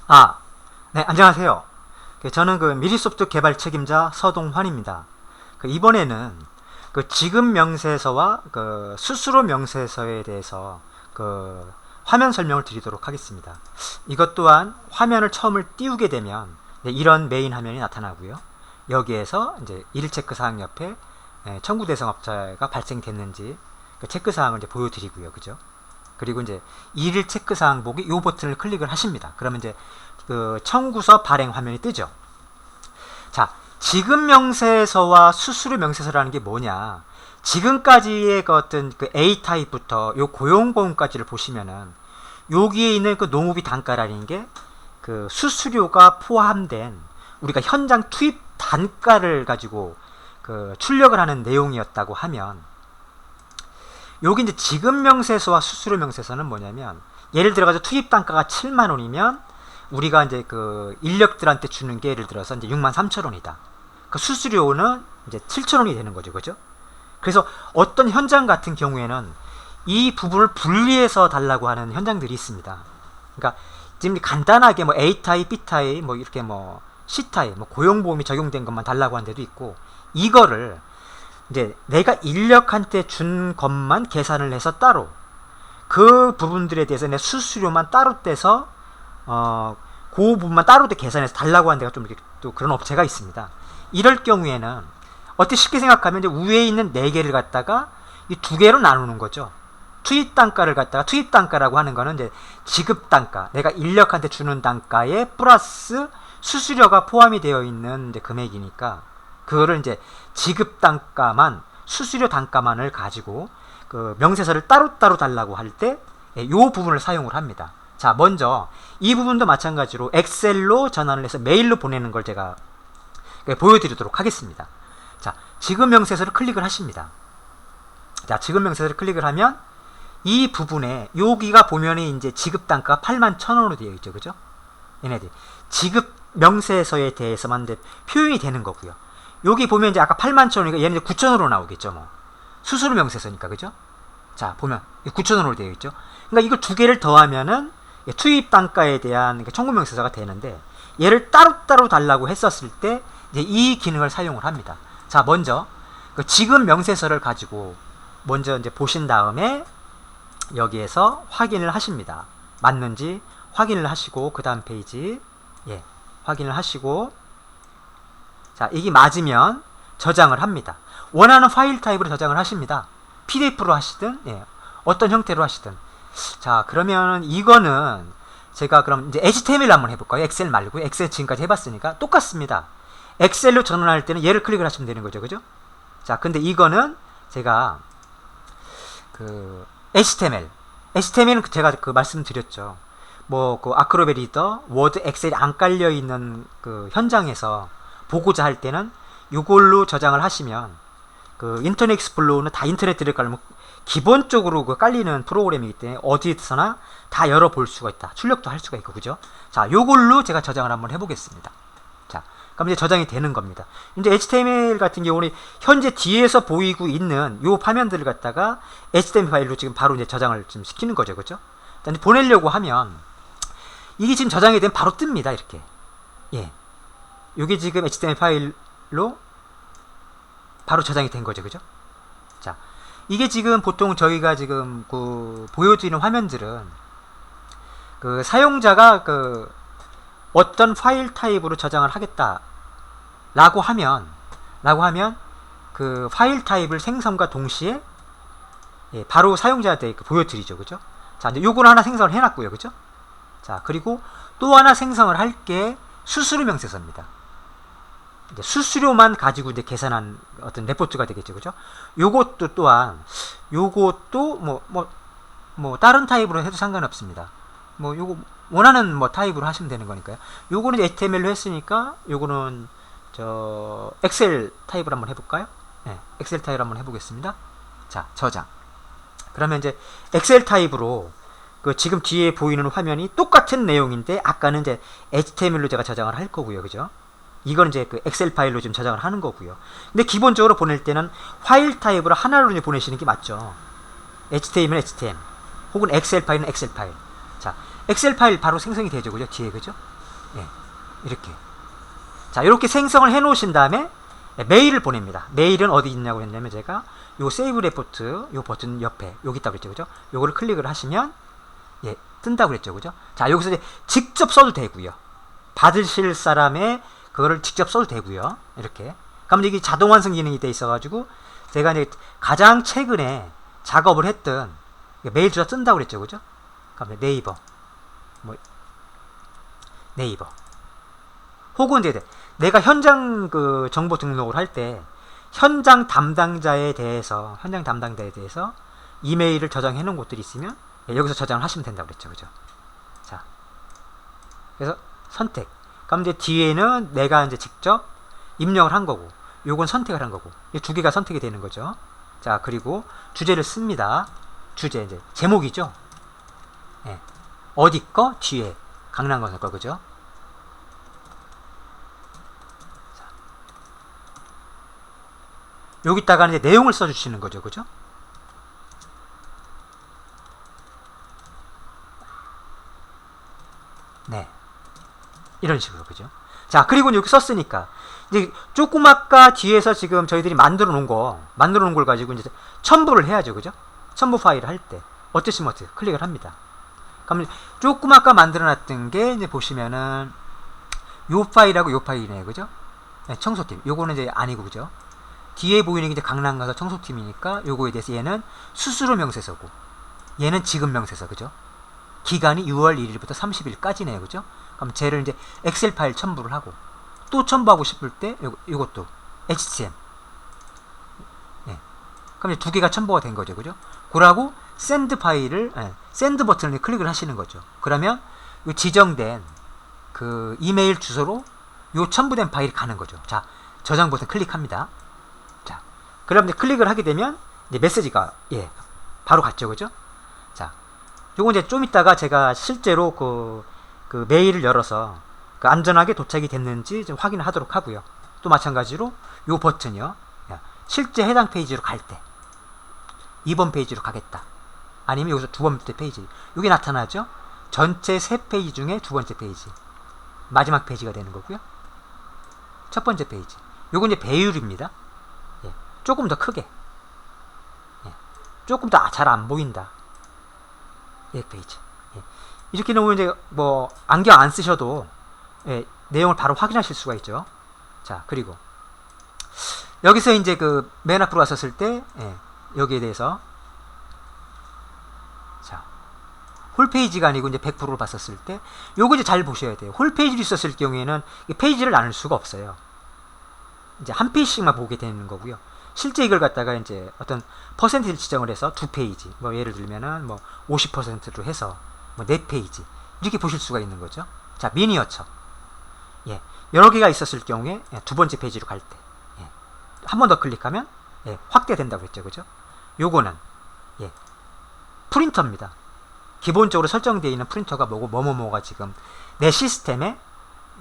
아, 네, 안녕하세요. 저는 미리소프트 개발 책임자 서동환입니다. 이번에는 지금 명세서와 수수료 명세서에 대해서 화면 설명을 드리도록 하겠습니다. 이것 또한 화면을 처음을 띄우게 되면 이런 메인 화면이 나타나고요. 여기에서 이제 일 체크 사항 옆에 청구 대상업자가 발생됐는지 체크 사항을 이제 보여드리고요. 그죠? 그리고 이제 일일 체크 사항 보기 이 버튼을 클릭을 하십니다. 그러면 이제 청구서 발행 화면이 뜨죠. 자, 지급 명세서와 수수료 명세서라는 게 뭐냐? 지금까지의 어떤 A 타입부터 요 고용보험까지를 보시면은 여기에 있는 농업비 단가라는 게 수수료가 포함된 우리가 현장 투입 단가를 가지고 출력을 하는 내용이었다고 하면, 여기 이제 지급 명세서와 수수료 명세서는 뭐냐면, 예를 들어가지고 투입 단가가 7만 원이면 우리가 이제 인력들한테 주는 게 예를 들어서 이제 6만 3천 원이다. 수수료는 이제 7천 원이 되는 거죠. 그죠? 그래서 어떤 현장 같은 경우에는 이 부분을 분리해서 달라고 하는 현장들이 있습니다. 그러니까 지금 간단하게 A 타입, B 타입, 이렇게 C 타입, 고용보험이 적용된 것만 달라고 하는 데도 있고, 이거를 이제 내가 인력한테 준 것만 계산을 해서 따로 그 부분들에 대해서 내 수수료만 따로 떼서 그 부분만 따로 계산해서 달라고 하는 데가 좀 이렇게 또 그런 업체가 있습니다. 이럴 경우에는 어떻게 쉽게 생각하면 이제 위에 있는 4개를 갖다가 이 2개로 나누는 거죠. 투입 단가를 갖다가, 투입 단가라고 하는 거는 이제 지급 단가, 내가 인력한테 주는 단가에 플러스 수수료가 포함이 되어 있는 이제 금액이니까, 그거를 이제 지급 단가만, 수수료 단가만을 가지고 명세서를 따로따로 달라고 할 때 이 부분을 사용을 합니다. 자, 먼저 이 부분도 마찬가지로 엑셀로 전환을 해서 메일로 보내는 걸 제가 보여드리도록 하겠습니다. 자, 지급 명세서를 클릭을 하십니다. 자, 지급 명세서를 클릭을 하면 이 부분에 여기가 보면은 이제 지급 단가가 8만 1,000원으로 되어 있죠. 그죠? 얘네들 지급 명세서에 대해서만 이제 표현이 되는 거고요. 여기 보면 이제 아까 8만 1,000원이니까 얘는 이제 9,000원으로 나오겠죠. 수수료 명세서니까. 그죠? 자, 보면 9,000원으로 되어 있죠. 그러니까 이걸 2개를 더하면은 투입 단가에 대한 청구 명세서가 되는데, 얘를 따로따로 달라고 했었을 때 이제 이 기능을 사용을 합니다. 자, 먼저 지급 명세서를 가지고 먼저 이제 보신 다음에 여기에서 확인을 하십니다. 맞는지 확인을 하시고, 그 다음 페이지 확인을 하시고, 자, 이게 맞으면 저장을 합니다. 원하는 파일 타입으로 저장을 하십니다. PDF로 하시든 어떤 형태로 하시든. 자, 그러면 이거는 제가 그럼 이제 HTML 한번 해볼까요? 엑셀 말고. 엑셀 지금까지 해봤으니까 똑같습니다. 엑셀로 전환할 때는 얘를 클릭을 하시면 되는 거죠. 그죠? 자, 근데 이거는 제가 HTML은 제가 말씀드렸죠. 아크로벳 리더, 워드, 엑셀이 안 깔려있는 현장에서 보고자 할 때는 이걸로 저장을 하시면, 인터넷 익스플로러는 다 인터넷 들을 깔면 기본적으로 깔리는 프로그램이기 때문에 어디서나 다 열어볼 수가 있다. 출력도 할 수가 있고. 그죠? 자, 요걸로 제가 저장을 한번 해보겠습니다. 자, 그럼 이제 저장이 되는 겁니다. 이제 HTML 같은 경우는 현재 뒤에서 보이고 있는 요 화면들을 갖다가 HTML 파일로 지금 바로 이제 저장을 좀 시키는 거죠. 그죠? 일단 보내려고 하면 이게 지금 저장이 되면 바로 뜹니다. 이렇게. 요게 지금 HTML 파일로 바로 저장이 된 거죠. 그죠? 자, 이게 지금 보통 저희가 지금 보여드리는 화면들은 사용자가 어떤 파일 타입으로 저장을 하겠다 라고 하면 파일 타입을 생성과 동시에 바로 사용자한테 보여드리죠. 그죠? 자, 이제 요걸 하나 생성을 해놨고요. 그죠? 자, 그리고 또 하나 생성을 할 게 수수료 명세서입니다. 이제 수수료만 가지고 이제 계산한 어떤 레포트가 되겠죠. 그죠? 요것도 또한, 요것도 다른 타입으로 해도 상관없습니다. 요거 원하는 타입으로 하시면 되는 거니까요. 요거는 이제 HTML로 했으니까 요거는 엑셀 타입으로 한번 해볼까요? 엑셀 타입으로 한번 해보겠습니다. 자, 저장. 그러면 이제 엑셀 타입으로 지금 뒤에 보이는 화면이 똑같은 내용인데, 아까는 이제 HTML로 제가 저장을 할 거고요. 그죠? 이건 이제 엑셀 파일로 지금 저장을 하는 거고요. 근데 기본적으로 보낼 때는 파일 타입으로 하나로 보내시는 게 맞죠. HTML은 HTML, 혹은 엑셀 파일은 엑셀 파일. 자, 엑셀 파일 바로 생성이 되죠, 그죠? 뒤에, 그죠? 예, 이렇게. 자, 이렇게 생성을 해 놓으신 다음에 메일을 보냅니다. 메일은 어디 있냐고 했냐면 제가 요 세이브 레포트 요 버튼 옆에 여기 있다고 그랬죠, 그죠? 요거를 클릭을 하시면 예, 뜬다고 그랬죠, 그죠? 자, 여기서 이제 직접 써도 되고요. 받으실 사람의 그거를 직접 써도 되고요. 이렇게. 그럼 이게 자동 완성 기능이 돼 있어가지고 제가 이제 가장 최근에 작업을 했던 메일 주소 뜬다고 그랬죠, 그죠? 그럼 네이버, 뭐 네이버. 혹은 이제 내가 현장 그 정보 등록을 할 때 현장 담당자에 대해서 이메일을 저장해 놓은 곳들이 있으면 여기서 저장을 하시면 된다고 그랬죠, 그죠? 자, 그래서 선택. 그럼 이제 뒤에는 내가 이제 직접 입력을 한 거고, 요건 선택을 한 거고, 이 두 개가 선택이 되는 거죠. 자, 그리고 주제를 씁니다. 주제 이제 제목이죠. 예. 어디 거 뒤에 강남건설 거, 그죠? 자, 여기다가 이제 내용을 써주시는 거죠, 그죠? 네. 이런 식으로, 그죠? 자, 그리고 이렇게 썼으니까 이제 조금 아까 뒤에서 지금 저희들이 만들어 놓은 걸 가지고 이제 첨부를 해야죠, 그죠? 첨부 파일을 할 때 어떠시면 어떻게 클릭을 합니다. 그럼 조금 아까 만들어 놨던 게 이제 보시면은 요 파일하고 요 파일이네요, 그죠? 네, 청소팀. 요거는 이제 아니고, 그죠? 뒤에 보이는 게 이제 강남가서 청소팀이니까 요거에 대해서 얘는 수수료 명세서고 얘는 지급 명세서, 그죠? 기간이 6월 1일부터 30일까지네요, 그죠? 그럼 쟤를 이제 엑셀 파일 첨부를 하고 또 첨부하고 싶을 때 이것도 HTML. 네. 그럼 이제 두 개가 첨부가 된 거죠, 그죠? 그러고 샌드 파일을 샌드 버튼을 클릭을 하시는 거죠. 그러면 요 지정된 그 이메일 주소로 요 첨부된 파일이 가는 거죠. 자, 저장 버튼 클릭합니다. 자, 그럼 이제 클릭을 하게 되면 이제 메시지가 예 바로 갔죠, 그죠? 자, 요거 이제 좀 이따가 제가 실제로 그 메일을 열어서 그 안전하게 도착이 됐는지 좀 확인을 하도록 하고요. 또 마찬가지로 요 버튼이요. 실제 해당 페이지로 갈 때 2번 페이지로 가겠다. 아니면 여기서 두 번째 페이지. 여기 나타나죠? 전체 세 페이지 중에 두 번째 페이지. 마지막 페이지가 되는 거고요. 첫 번째 페이지. 요건 이제 배율입니다. 예. 조금 더 크게. 예. 조금 더 잘 안 보인다. 예, 페이지. 예. 이렇게 놓으면 이제 뭐 안경 안 쓰셔도 예, 내용을 바로 확인하실 수가 있죠. 자, 그리고 여기서 이제 그 맨 앞으로 왔었을 때 예, 여기에 대해서 자, 홀페이지가 아니고 이제 100%로 봤었을 때 요거 이제 잘 보셔야 돼요. 홀페이지로 있었을 경우에는 이 페이지를 나눌 수가 없어요. 이제 한 페이지씩만 보게 되는 거고요. 실제 이걸 갖다가 이제 어떤 퍼센트를 지정을 해서 두 페이지, 뭐 예를 들면은 뭐 50%로 해서 뭐 4페이지 이렇게 보실 수가 있는 거죠. 자, 미니어처. 예. 여러 개가 있었을 경우에 예, 두 번째 페이지로 갈 때. 예. 한 번 더 클릭하면 예, 확대된다고 했죠, 그죠? 요거는 예, 프린터입니다. 기본적으로 설정되어 있는 프린터가 뭐고 뭐뭐뭐가 지금 내 시스템에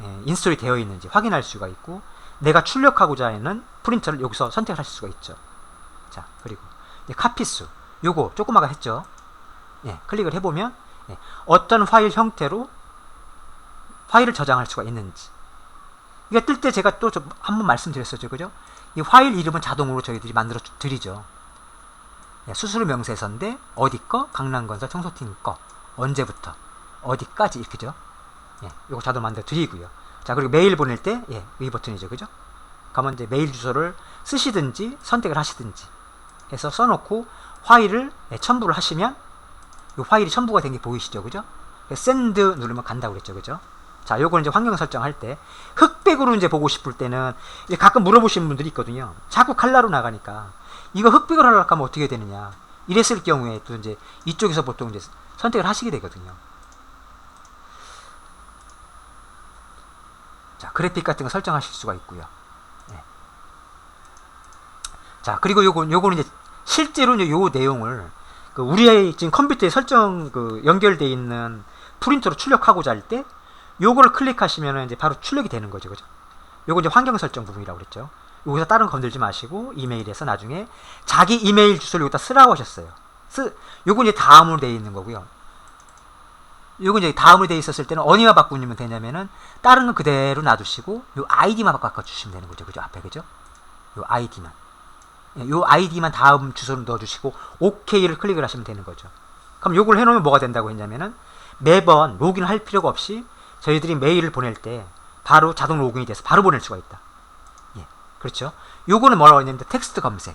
예, 인스톨이 되어 있는지 확인할 수가 있고 내가 출력하고자 하는 프린터를 여기서 선택할 수가 있죠. 자, 그리고 예, 카피수. 요거 조금 아까 했죠. 예, 클릭을 해보면 예, 어떤 파일 형태로 파일을 저장할 수가 있는지. 이게 뜰 때 제가 또 한 번 말씀드렸었죠, 그죠? 이 파일 이름은 자동으로 저희들이 만들어 드리죠. 예, 수수료 명세서인데 어디 거? 강남건설 청소팀 거. 언제부터 어디까지 이렇게죠. 예, 이거 자동 만들어 드리고요. 자, 그리고 메일 보낼 때 예, 이 버튼이죠, 그죠? 그러면 이제 메일 주소를 쓰시든지 선택을 하시든지 해서 써놓고 파일을 예, 첨부를 하시면 이 파일이 첨부가 된 게 보이시죠, 그죠? 샌드 누르면 간다고 그랬죠, 그죠? 자, 요거는 이제 환경 설정할 때 흑백으로 이제 보고 싶을 때는 이제 가끔 물어보시는 분들이 있거든요. 자꾸 칼라로 나가니까 이거 흑백으로 하려고 하면 어떻게 되느냐. 이랬을 경우에 또 이제 이쪽에서 보통 이제 선택을 하시게 되거든요. 자, 그래픽 같은 거 설정하실 수가 있고요. 네. 자, 그리고 요거는 이제 실제로 이제 요 내용을 그 우리의 지금 컴퓨터에 설정 그 연결되어 있는 프린터로 출력하고자 할 때 요거를 클릭하시면 이제 바로 출력이 되는 거죠, 그죠? 요거 이제 환경 설정 부분이라고 그랬죠. 여기서 다른 거 건들지 마시고 이메일에서 나중에 자기 이메일 주소를 여기다 쓰라고 하셨어요. 요거 이제 다음으로 되어 있는 거고요. 요거 이제 다음으로 돼 있었을 때는 어디만 바꾸면 되냐면은 다른 건 그대로 놔두시고 요 아이디만 바꿔주시면 되는 거죠. 그죠? 앞에 그죠? 요 아이디만. 요 아이디만 다음 주소를 넣어주시고 OK를 클릭을 하시면 되는 거죠. 그럼 요걸 해놓으면 뭐가 된다고 했냐면은 매번 로그인 할 필요가 없이 저희들이 메일을 보낼 때 바로 자동 로그인이 돼서 바로 보낼 수가 있다. 예, 그렇죠. 요거는 뭐라고 했냐면 텍스트 검색.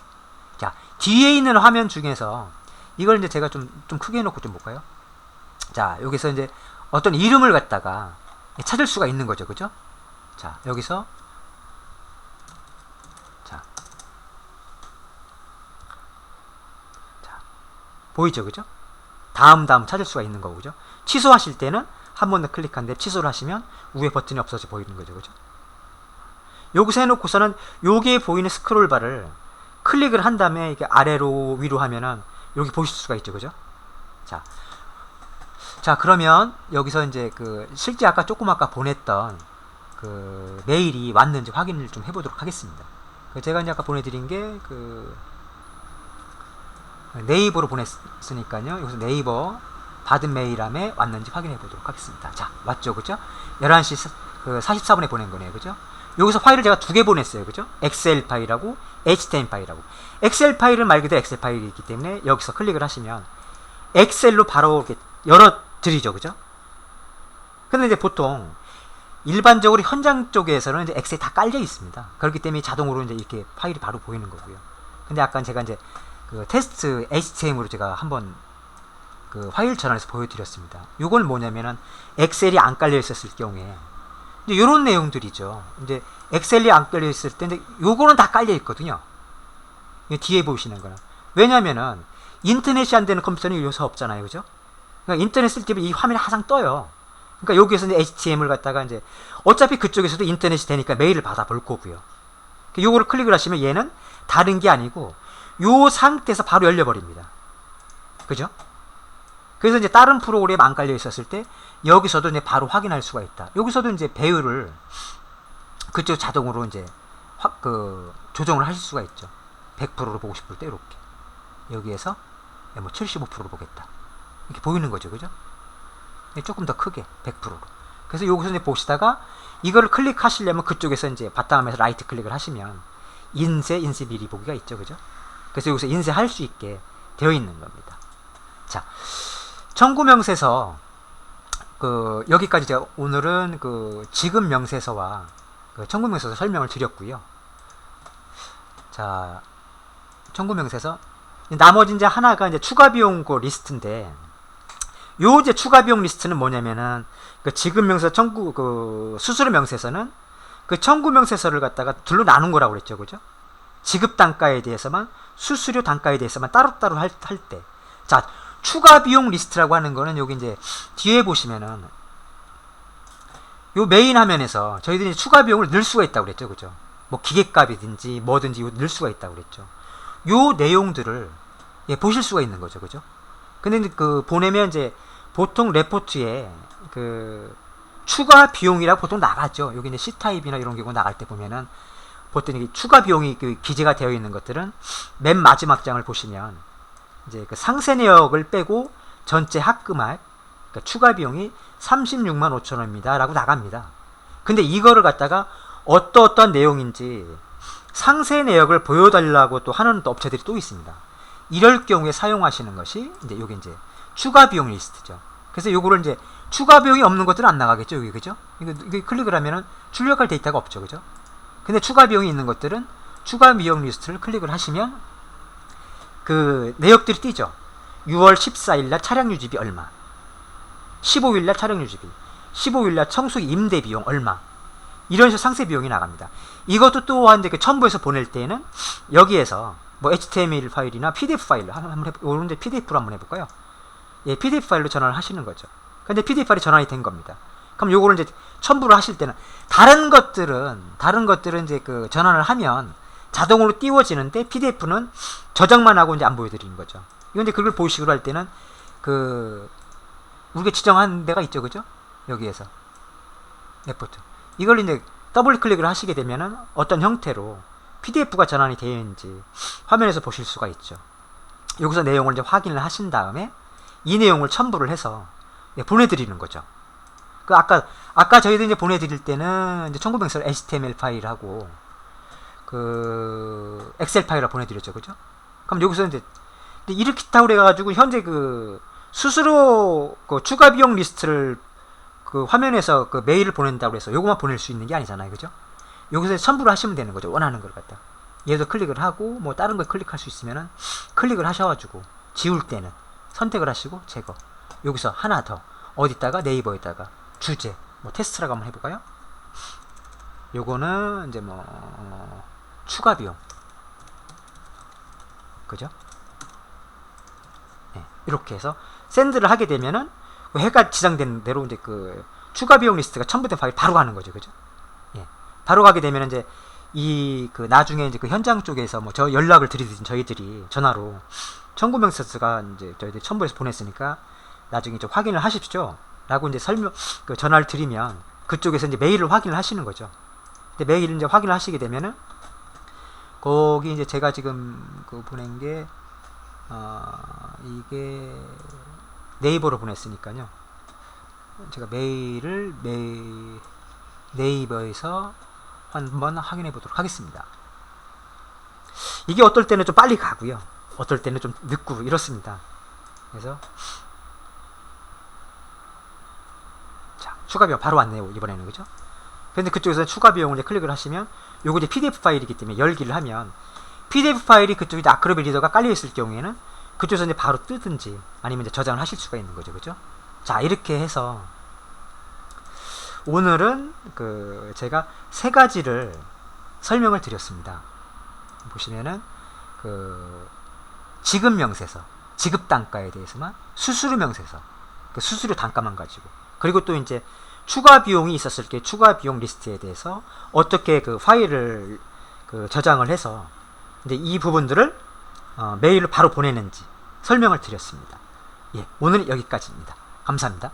자, 뒤에 있는 화면 중에서 이걸 이제 제가 좀 크게 해놓고 좀 볼까요? 자, 여기서 이제 어떤 이름을 갖다가 찾을 수가 있는 거죠. 그죠? 자, 여기서 자, 보이죠? 그죠? 다음 찾을 수가 있는 거고, 그죠? 취소하실 때는 한 번 더 클릭한데 취소를 하시면 위에 버튼이 없어져 보이는 거죠. 그죠? 여기서 해놓고서는 여기에 보이는 스크롤 바를 클릭을 한 다음에 이렇게 아래로 위로 하면은 여기 보실 수가 있죠. 그죠? 자, 그러면 여기서 이제 실제 아까 조금 아까 보냈던 메일이 왔는지 확인을 좀 해보도록 하겠습니다. 제가 이제 아까 보내드린 게 네이버로 보냈으니까요. 여기서 네이버 받은 메일함에 왔는지 확인해 보도록 하겠습니다. 자, 왔죠? 그죠? 11시 44분에 보낸 거네요. 그죠? 여기서 파일을 제가 두 개 보냈어요. 그죠? 엑셀 파일하고 HTML 파일하고. 엑셀 파일은 말 그대로 엑셀 파일이기 때문에 여기서 클릭을 하시면 엑셀로 바로 이렇게 열어드리죠. 그죠? 근데 이제 보통 일반적으로 현장 쪽에서는 이제 엑셀이 다 깔려 있습니다. 그렇기 때문에 자동으로 이제 이렇게 파일이 바로 보이는 거고요. 근데 아까 제가 이제 테스트 HTML로 제가 한번 파일 전환해서 보여드렸습니다. 이건 뭐냐면은 엑셀이 안 깔려 있었을 경우에 이제 이런 내용들이죠. 이제 엑셀이 안 깔려 있을 때 이제 요거는 다 깔려 있거든요. 뒤에 보시는 거는 왜냐면은 인터넷이 안 되는 컴퓨터는 요새 없잖아요, 그죠? 그러니까 인터넷 쓸 때 이 화면이 항상 떠요. 그러니까 여기에서 이제 HTML 갖다가 이제 어차피 그쪽에서도 인터넷이 되니까 메일을 받아볼 거고요. 요거를 클릭을 하시면 얘는 다른 게 아니고 요 상태에서 바로 열려버립니다. 그죠? 그래서 이제 다른 프로그램 안 깔려 있었을 때 여기서도 이제 바로 확인할 수가 있다. 여기서도 이제 배열을 그쪽 자동으로 이제 조정을 하실 수가 있죠. 100%로 보고 싶을 때 이렇게 여기에서 뭐 75%로 보겠다. 이렇게 보이는 거죠. 그죠? 조금 더 크게 100%로. 그래서 여기서 이제 보시다가 이거를 클릭하시려면 그쪽에서 이제 바탕화면에서 라이트 클릭을 하시면 인쇄 미리 보기가 있죠. 그죠? 그래서 여기서 인쇄할 수 있게 되어 있는 겁니다. 자, 청구 명세서 여기까지 제가 오늘은 지급 명세서와 청구 명세서 설명을 드렸고요. 자, 청구 명세서 나머지 이제 하나가 이제 추가 비용 리스트인데 요 이제 추가 비용 리스트는 뭐냐면은 지급 명세서 청구 수수료 명세서는 청구 명세서를 갖다가 둘로 나눈 거라고 그랬죠. 그죠? 지급 단가에 대해서만 수수료 단가에 대해서만 따로따로 할 때. 자, 추가 비용 리스트라고 하는 거는 여기 이제 뒤에 보시면은 요 메인 화면에서 저희들이 추가 비용을 넣을 수가 있다고 그랬죠. 그죠? 뭐 기계값이든지 뭐든지 넣을 수가 있다고 그랬죠. 요 내용들을 보실 수가 있는 거죠. 그죠? 근데 이제 보내면 이제 보통 레포트에 추가 비용이라고 보통 나가죠. 여기 이제 C타입이나 이런 경우 나갈 때 보면은 보통 추가 비용이 기재가 되어 있는 것들은 맨 마지막 장을 보시면 이제 상세 내역을 빼고 전체 합금액 추가 비용이 36만 5천 원입니다 라고 나갑니다. 근데 이거를 갖다가 어떠한 내용인지 상세 내역을 보여달라고 또 하는 또 업체들이 또 있습니다. 이럴 경우에 사용하시는 것이 이제 요게 이제 추가 비용 리스트죠. 그래서 요거를 이제 추가 비용이 없는 것들은 안 나가겠죠. 여기 그죠? 이거 클릭을 하면은 출력할 데이터가 없죠. 그죠? 근데 추가 비용이 있는 것들은 추가 비용 리스트를 클릭을 하시면 내역들이 뜨죠. 6월 14일날 차량 유지비 얼마, 15일날 차량 유지비, 15일날 청소기 임대 비용 얼마, 이런 식으로 상세 비용이 나갑니다. 이것도 또한 이제 첨부해서 보낼 때는 여기에서 뭐 HTML 파일이나 PDF 파일로 한번 PDF로 한번 해볼까요? 예, PDF 파일로 전환을 하시는 거죠. 근데 PDF 파일이 전환이 된 겁니다. 그럼 요거를 이제 첨부를 하실 때는 다른 것들은 이제 전환을 하면 자동으로 띄워지는데 PDF는 저장만 하고 이제 안 보여드리는 거죠. 이건 이제 그걸 보시기로 할 때는 우리가 지정한 데가 있죠. 그죠? 여기에서 레포트. 이걸 이제 더블 클릭을 하시게 되면은 어떤 형태로 PDF가 전환이 되어 있는지 화면에서 보실 수가 있죠. 여기서 내용을 이제 확인을 하신 다음에 이 내용을 첨부를 해서 예, 보내드리는 거죠. 그 아까 저희들이 이제 보내드릴 때는 이제 1900설 HTML 파일하고 그 엑셀 파일을 보내드렸죠, 그죠? 그럼 여기서 이제 이렇게 타고 그래가지고 현재 그 스스로 그 추가 비용 리스트를 그 화면에서 그 메일을 보낸다고 해서 요것만 보낼 수 있는 게 아니잖아요, 그죠? 여기서 첨부를 하시면 되는 거죠, 원하는 걸 갖다. 얘도 클릭을 하고 뭐 다른 걸 클릭할 수 있으면은 클릭을 하셔가지고 지울 때는 선택을 하시고 제거. 여기서 하나 더 어디다가 네이버에다가 주제 뭐 테스트라고 한번 해볼까요? 요거는 이제 뭐 추가 비용, 그죠? 네, 이렇게 해서 샌드를 하게 되면은 해가 지정된 대로 이제 그 추가 비용 리스트가 첨부된 파일 바로 가는 거죠, 그죠? 예, 바로 가게 되면 이제 이 그 나중에 이제 그 현장 쪽에서 뭐 저 연락을 드리든 저희들이 전화로 1900서스가 이제 저희들이 첨부해서 보냈으니까 나중에 좀 확인을 하십시오 라고 이제 그 전화를 드리면 그쪽에서 이제 메일을 확인을 하시는 거죠. 근데 메일을 이제 확인을 하시게 되면은 거기 이제 제가 지금 그 보낸 게 이게 네이버로 보냈으니까요. 제가 네이버에서 한번 확인해 보도록 하겠습니다. 이게 어떨 때는 좀 빨리 가고요, 어떨 때는 좀 늦고 이렇습니다. 그래서 자, 추가 비용 바로 왔네요, 이번에는, 그죠? 근데 그쪽에서 추가 비용을 클릭을 하시면 요거 이제 PDF 파일이기 때문에 열기를 하면 PDF 파일이 그쪽에 이제 아크로빅 리더가 깔려 있을 경우에는 그쪽에서 이제 바로 뜨든지 아니면 이제 저장을 하실 수가 있는 거죠, 그죠? 자, 이렇게 해서 오늘은 그 제가 세 가지를 설명을 드렸습니다. 보시면은 그 지급 명세서, 지급 단가에 대해서만, 수수료 명세서, 그 수수료 단가만 가지고, 그리고 또 이제 추가 비용이 있었을 때 추가 비용 리스트에 대해서 어떻게 그 파일을 그 저장을 해서 이제 이 부분들을 메일로 바로 보내는지 설명을 드렸습니다. 예, 오늘은 여기까지입니다. 감사합니다.